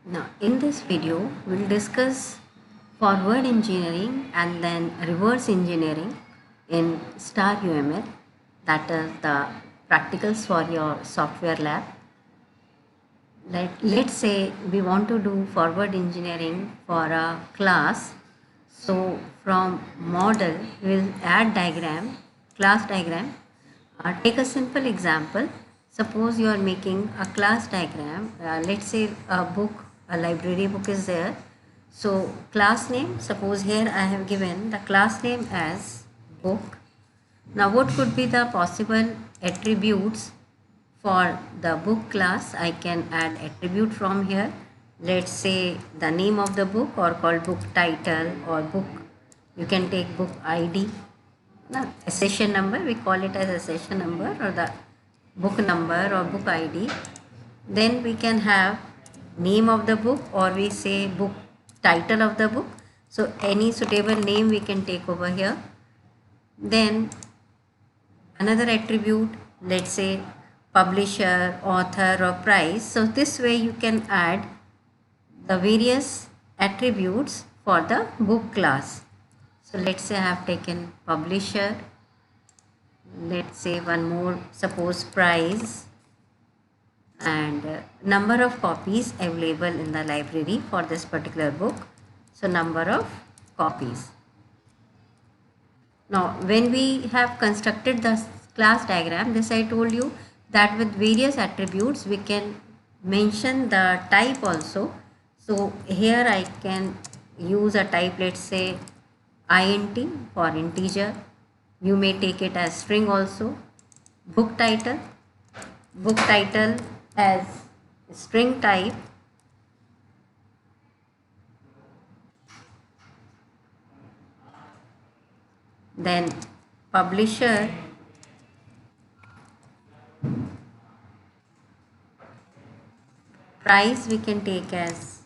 Now, in this video, we'll discuss forward engineering and then reverse engineering in Star UML, that is the practicals for your software lab. Let's say we want to do forward engineering for a class. So from model, we'll add diagram, class diagram. Take a simple example. Suppose you are making a class diagram. Let's say a book, a library book is there. So class name, suppose here I have given the class name as book. Now what could be the possible attributes for the book class? I can add attribute from here. Let's say the name of the book, or called book title, or book, you can take book ID. Now, a session number, we call it as a session number, or the book number or book ID. Then we can have name of the book, or we say book title of the book. So any suitable name we can take over here. Then another attribute, let's say publisher, author, or price. So this way you can add the various attributes for the book class. So let's say I have taken publisher. Let's say one more, suppose price, and number of copies available in the library for this particular book. So number of copies. Now, when we have constructed the class diagram, this I told you that with various attributes we can mention the type also. So here I can use a type, let's say int for integer. You may take it as string also. Book title as string type. Then publisher price we can take as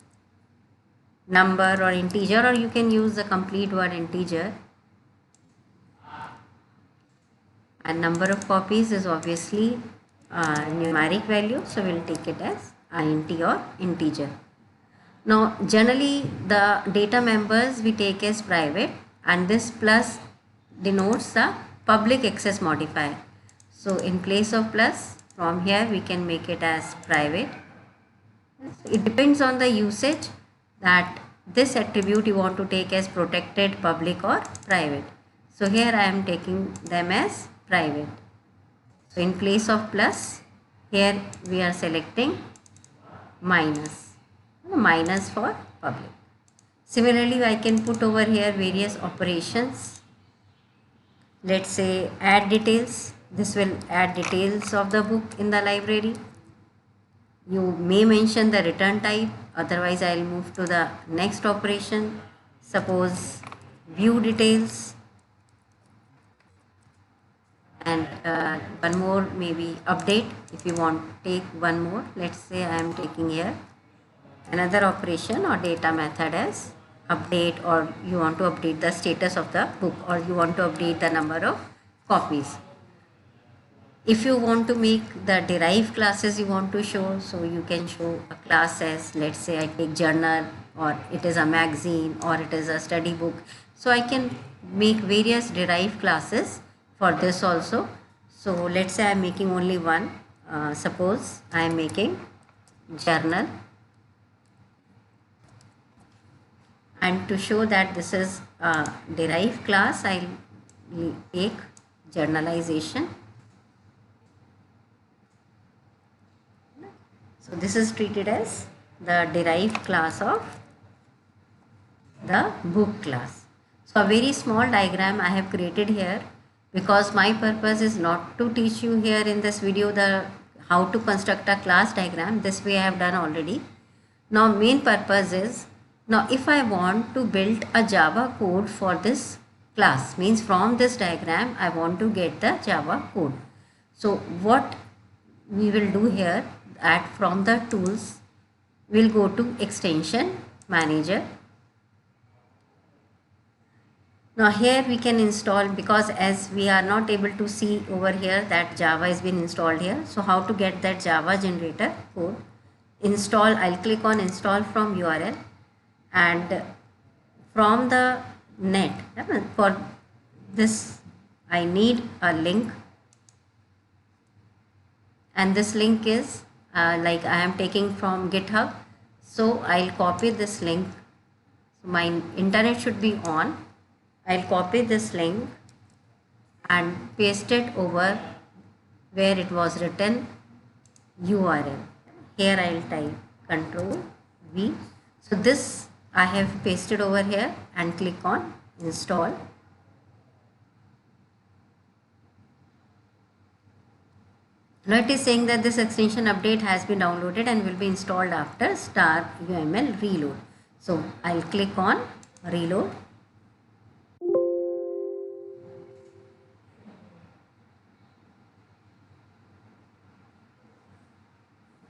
number or integer, or you can use the complete word integer. And number of copies is obviously numeric value, so we'll take it as int or integer. Now generally the data members we take as private, and this plus denotes the public access modifier. So in place of plus, from here we can make it as private. It depends on the usage that this attribute you want to take as protected, public, or private. So here I am taking them as private. So in place of plus, here we are selecting minus for public. Similarly, I can put over here various operations. Let's say add details. This will add details of the book in the library. You may mention the return type, otherwise I will move to the next operation. Suppose view details, and one more maybe update. If you want to take one more, let's say I am taking here another operation or data method as update, or you want to update the status of the book, or you want to update the number of copies. If you want to make the derived classes you want to show, so you can show a class as, let's say I take journal, or it is a magazine, or it is a study book. So I can make various derived classes for this also. So let's say I am making only one. Suppose I am making journal, and to show that this is a derived class, I will take journalization. So this is treated as the derived class of the book class. So a very small diagram I have created here, because my purpose is not to teach you here in this video the how to construct a class diagram. This way I have done already. Now main purpose is, now if I want to build a Java code for this class, means from this diagram I want to get the Java code. So what we will do here, at from the tools we'll go to extension manager. Now here we can install, because as we are not able to see over here that Java has been installed here. So how to get that Java generator code? install, I'll click on install from URL, and from the net, for this I need a link, and this link is like I am taking from GitHub. So I'll copy this link. So my internet should be on. I'll copy this link and paste it over where it was written URL. Here I'll type Control V. So this I have pasted over here and click on install. Now it is saying that this extension update has been downloaded and will be installed after star UML reload. So I'll click on reload.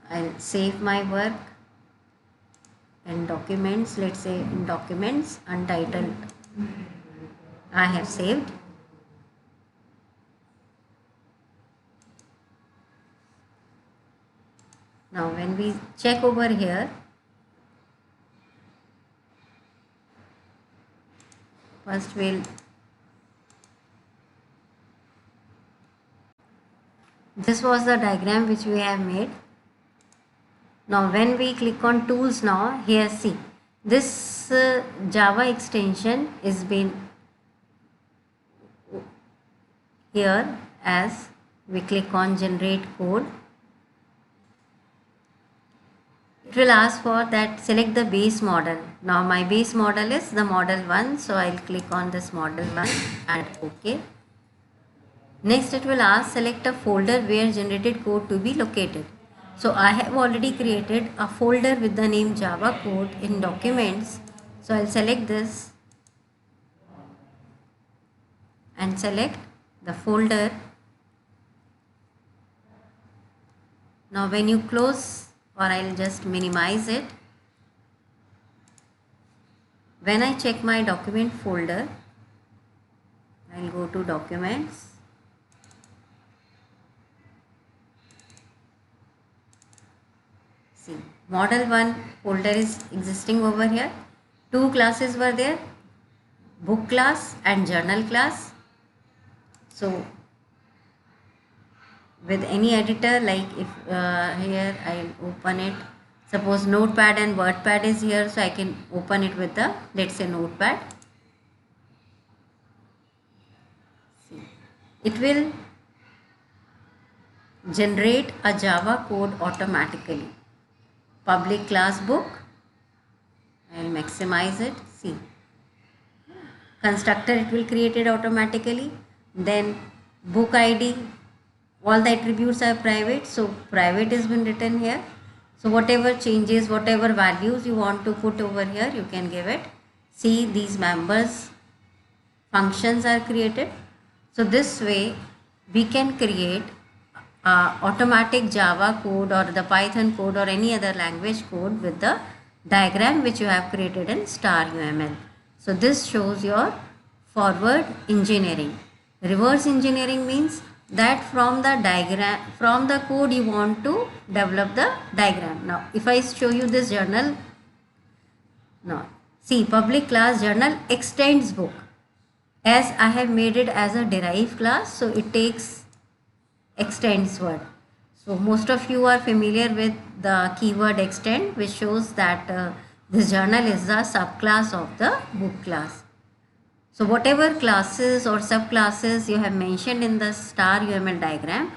I'll save my work in documents. Let's say in documents, untitled, I have saved. Now when we check over here, first this was the diagram which we have made. Now when we click on tools, now here see, this Java extension is been here. As we click on generate code, it will ask for that select the base model. Now my base model is the model 1, so I'll click on this model 1 and OK. Next it will ask select a folder where generated code to be located. So I have already created a folder with the name Java code in documents. So I'll select this and select the folder. Now when you close, or I'll just minimize it, when I check my document folder, I'll go to documents. See, model 1 folder is existing over here. Two classes were there, book class and journal class. So with any editor, like if here I'll open it, suppose Notepad and WordPad is here, so I can open it with the, let's say, Notepad. See, it will generate a Java code automatically. Public class book, I'll maximize it. See, constructor, it will create it automatically. Then book ID, all the attributes are private, so private has been written here. So whatever changes, whatever values you want to put over here, you can give it. See, these members functions are created. So this way we can create automatic Java code or the Python code or any other language code with the diagram which you have created in star UML. So this shows your forward engineering. Reverse engineering means that from the diagram, from the code you want to develop the diagram. Now if I show you this journal, now see, public class journal extends book. As I have made it as a derived class, so it takes extends word. So most of you are familiar with the keyword extend, which shows that this journal is a subclass of the book class. So whatever classes or subclasses you have mentioned in the star UML diagram,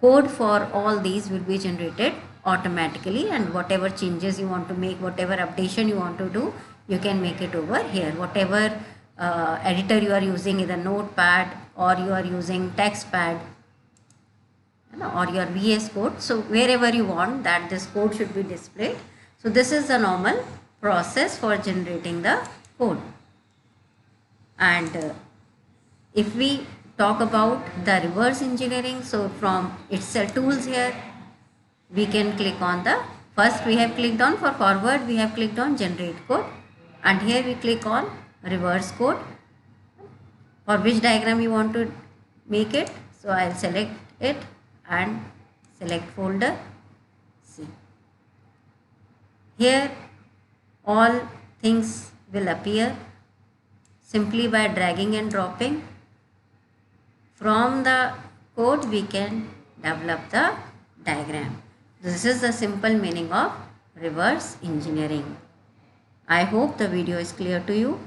code for all these will be generated automatically, and whatever changes you want to make, whatever updation you want to do, you can make it over here. Whatever editor you are using, either Notepad or you are using TextPad or your VS Code, so wherever you want that this code should be displayed. So this is the normal process for generating the code. And if we talk about the reverse engineering, so from itself tools here, we can click on the, first we have clicked on, for forward we have clicked on generate code, and here we click on reverse code, for which diagram you want to make it. So I'll select it and select folder. See, Here all things will appear simply by dragging and dropping. From the code we can develop the diagram. This is the simple meaning of reverse engineering. I hope the video is clear to you.